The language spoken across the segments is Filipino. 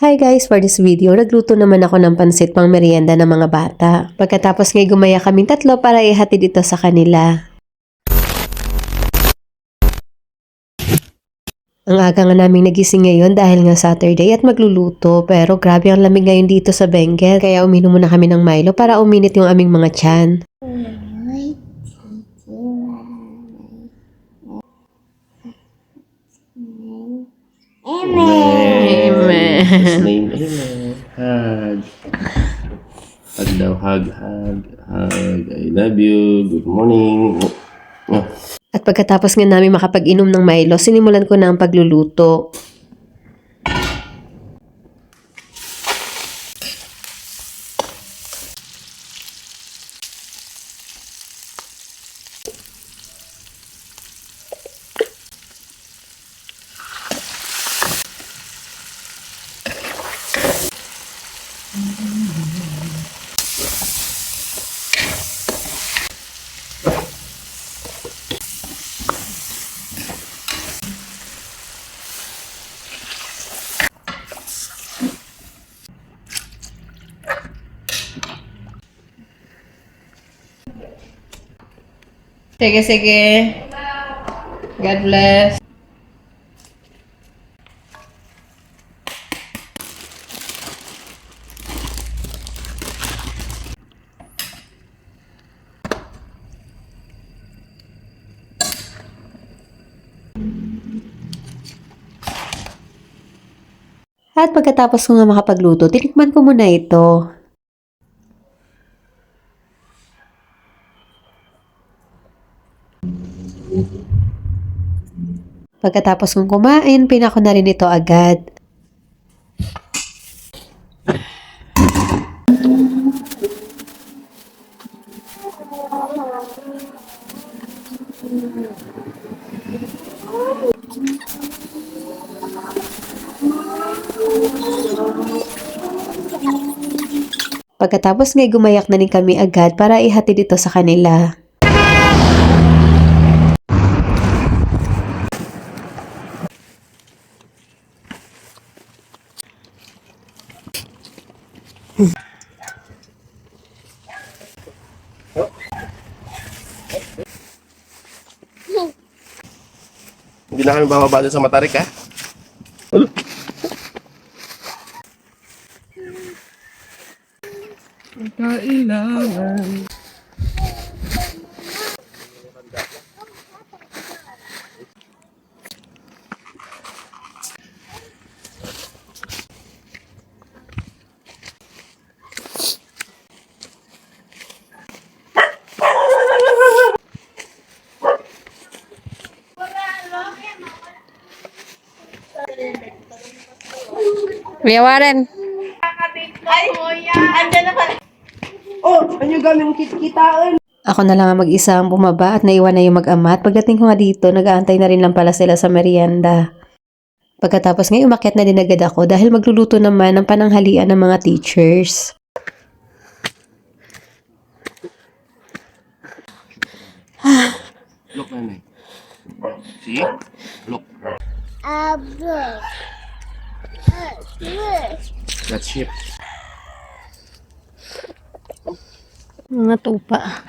Hi guys! For this video, nagluto naman ako ng pansit pang merienda ng mga bata. Pagkatapos ngay gumaya kaming tatlo para ihatid ito sa kanila. Ang aga nga naming nagising ngayon dahil nga Saturday at magluluto, pero grabe ang lamig ngayon dito sa Benguet, kaya uminom muna kami ng Milo para uminit yung aming mga tiyan. Amen. His name, amen. Hug. Hug daw, hug. I love you. Good morning. Oh. At pagkatapos nga namin makapag-inom ng Milo, sinimulan ko na ang pagluluto. Sige. God bless. At pagkatapos ko nga makapagluto, tinikman ko muna ito. Pagkatapos kong kumain, pinako na rin ito agad. Pagkatapos ngay gumayak na rin kami agad para ihatid ito sa kanila. Hindi na kami bababa doon sa Matarik, ha? Kailangan. Kuya Warren. Ay, andyan na pala. Oh, ano gamit kitaan? Ako na lang ang mag-isa ang bumaba at naiwan na yung mag-ama at pagdating ko nga dito, nag-aantay na rin lang pala sila sa merienda. Pagkatapos ngayon umakyat na din agad ako dahil magluluto naman ng pananghalian ng mga teachers. Look, nanay. See? Look. That's sheep. Mga tupa.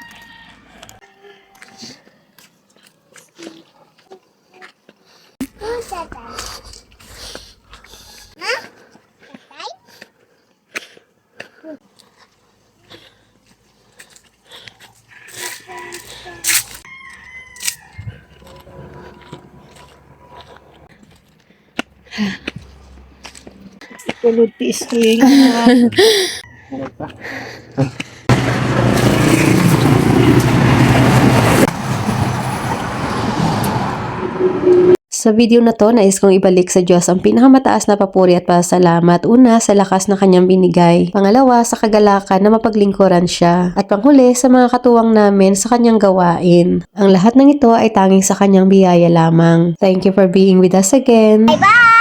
Tulad pisking. Sa video na to, nais kong ibalik sa Diyos ang pinakamataas na papuri at pasalamat. Una, sa lakas na kanyang binigay. Pangalawa, sa kagalakan na mapaglingkuran siya. At panghuli, sa mga katuwang namin sa kanyang gawain. Ang lahat ng ito ay tanging sa kanyang biyaya lamang. Thank you for being with us again. Bye!